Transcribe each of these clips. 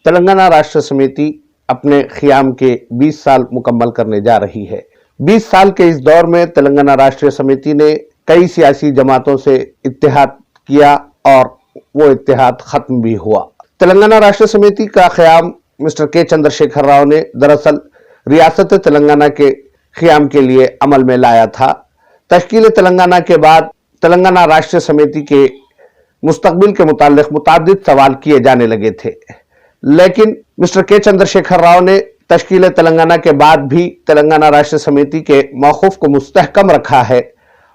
तेलंगाना राष्ट्र समिति अपने क़याम के 20 साल मुकम्मल करने जा रही है। 20 साल के इस दौर में तेलंगाना राष्ट्रीय समिति ने कई सियासी जमातों से इत्तेहाद किया और वो इत्तेहाद खत्म भी हुआ। तेलंगाना राष्ट्र समिति का क़याम मिस्टर के चंद्रशेखर राव ने दरअसल रियासत तेलंगाना के क़याम के लिए अमल में लाया था। तश्कील तेलंगाना के बाद तेलंगाना राष्ट्रीय समिति के मुस्तकबिल के मुताल्लिक़ मुताद्दिद सवाल किए जाने लगे थे, लेकिन मिस्टर के चंद्रशेखर राव ने तश्कील तेलंगाना के बाद भी तेलंगाना राष्ट्रीय समिति के मौक़िफ़ को मुस्तहकम रखा है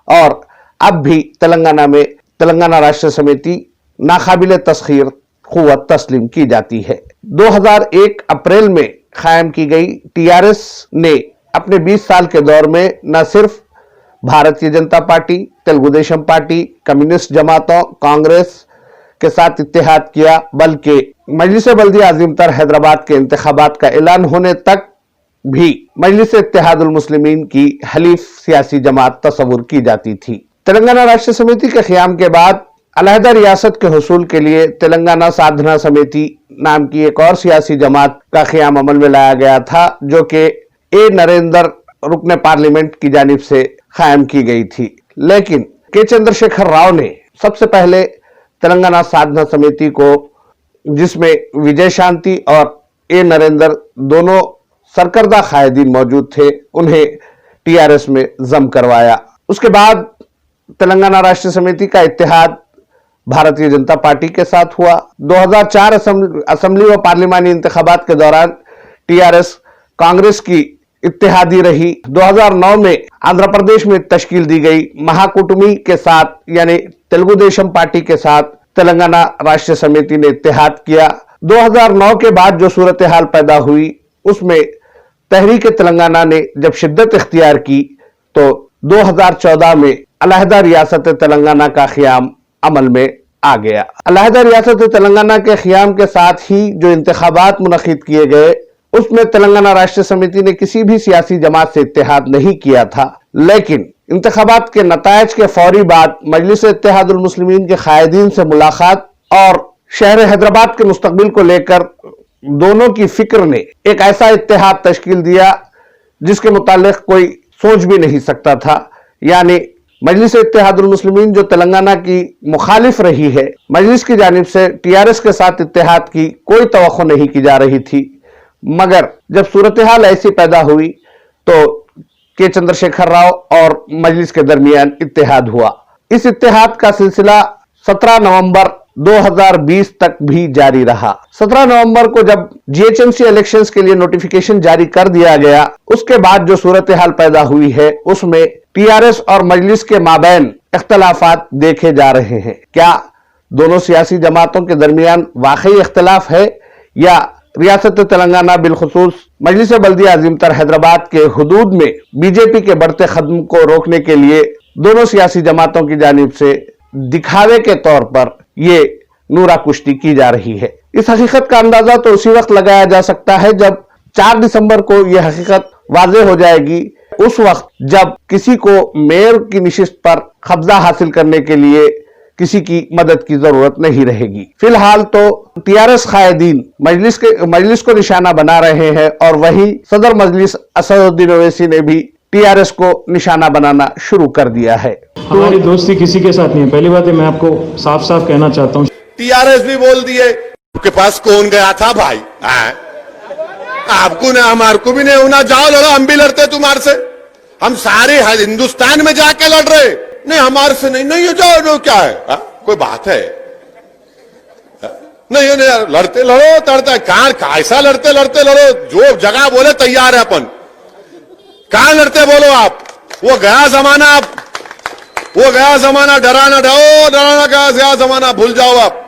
और अब भी तेलंगाना में तेलंगाना राष्ट्रीय समिति नाकाबिल तस्खीर क़ुव्वत तस्लीम की जाती है। 2001 अप्रैल में कायम की गई टीआरएस ने अपने 20 साल के दौर में न सिर्फ Bharatiya Janata party, Telugu Desam party, communist जमातों, कांग्रेस के साथ इत्तेहाद किया, बल्कि मजलिस बल्दिया अज़ीमतर हैदराबाद के इंतखाबात का ऐलान होने तक भी मजलिस इत्तेहादुल मुस्लिमीन की हलीफ सियासी जमात तस्वुर की जाती थी। तेलंगाना राष्ट्र समिति के क़याम के बाद अलहदा रियासत के हुसूल के लिए तेलंगाना साधना समिति नाम की एक और सियासी जमात का क़याम अमल में लाया गया था, जो कि ए नरेंद्र रुकने पार्लियामेंट की जानिब से कायम की गई थी। लेकिन के चंद्रशेखर राव ने सबसे पहले तेलंगाना साधना समिति को, जिसमें विजय शांति और ए नरेंद्र दोनों सरकर्दा कायदीन मौजूद थे, उन्हें टीआरएस में जम करवाया। उसके बाद तेलंगाना राष्ट्रीय समिति का इत्तेहाद भारतीय जनता पार्टी के साथ हुआ। 2004 असेंबली व पार्लिमानी इंतखाबात के दौरान टीआरएस कांग्रेस की इत्तेहादी रही। 2009 में आंध्र प्रदेश में तश्कील दी गई महाकूटमी के साथ यानी तेलुगु देशम पार्टी के साथ तेलंगाना राष्ट्रीय समिति ने इत्तेहाद किया। 2009 के बाद जो सूरत हाल पैदा हुई, उसमें तहरीक तेलंगाना ने जब शिद्दत इख्तियार की तो 2014 में अलहदा रियासत तेलंगाना का क़याम अमल में आ गया। अलहदा रियासत तेलंगाना के क़याम के साथ ही जो इंतखाबात मुनक़िद किए गए, उसमें तेलंगाना राष्ट्रीय समिति ने किसी भी सियासी जमात से इत्तेहाद नहीं किया था, लेकिन इंतखाबात के नतायज के फौरी बाद मजलिस इत्तेहादुल मुस्लिमीन के कायदीन से मुलाकात और शहर हैदराबाद के मुस्तकबिल को लेकर दोनों की फिक्र ने एक ऐसा इत्तेहाद तश्कील दिया जिसके मुताल्लिक़ कोई सोच भी नहीं सकता था। यानी मजलिस इत्तेहादुल मुस्लिमीन जो तेलंगाना की मुखालिफ रही है, मजलिस की जानिब से टीआरएस के साथ इत्तेहाद की कोई तवक्को नहीं की जा रही थी, मगर जब सूरत हाल ऐसी पैदा हुई तो के चंद्रशेखर राव और मजलिस के दरमियान इत्तेहाद हुआ। इस इत्तेहाद का सिलसिला 17 नवंबर 2020 तक भी जारी रहा। 17 नवंबर को जब जीएचएमसी इलेक्शंस के लिए नोटिफिकेशन जारी कर दिया गया, उसके बाद जो सूरत हाल पैदा हुई है, उसमें टीआरएस और मजलिस के माबैन इख्तलाफात देखे जा रहे हैं। क्या दोनों सियासी जमातों के दरमियान वाकई इख्तलाफ है या रियासत तेलंगाना बिलखुसूस मजलिस बल्दिया अज़ीमतर हैदराबाद के हुदूद में बीजेपी के बढ़ते कदम को रोकने के लिए दोनों सियासी जमातों की जानिब से दिखावे के तौर पर ये नूरा कुश्ती की जा रही है। इस हकीकत का अंदाजा तो उसी वक्त लगाया जा सकता है जब 4 दिसंबर को यह हकीकत वाज़ेह हो जाएगी, उस वक्त जब किसी को मेयर की निशिस्त पर कब्जा हासिल करने के लिए किसी की मदद की जरूरत नहीं रहेगी। फिलहाल तो टीआरएस कायदीन मजलिस को निशाना बना रहे हैं और वहीं सदर मजलिस असदुद्दीन ओवैसी ने भी टीआरएस को निशाना बनाना शुरू कर दिया है। हमारी दोस्ती किसी के साथ नहीं है। पहली बात है, मैं आपको साफ साफ कहना चाहता हूँ, टीआरएस भी बोल दिए के पास कौन गया था भाई, आपको ना हमारे को भी नहीं होना, जाओ लड़ो, हम भी लड़ते तुम्हारे से, हम सारे हिंदुस्तान में जाके लड़ रहे, नहीं हमारे से नहीं जाओ, जो क्या है कोई बात है, नहीं लड़ते लड़ो, तड़ता कहां ऐसा लड़ते लड़ो, जो जगह बोले तैयार है अपन, कहां लड़ते बोलो आप, वो गया जमाना, डराना गया जमाना, भूल जाओ आप।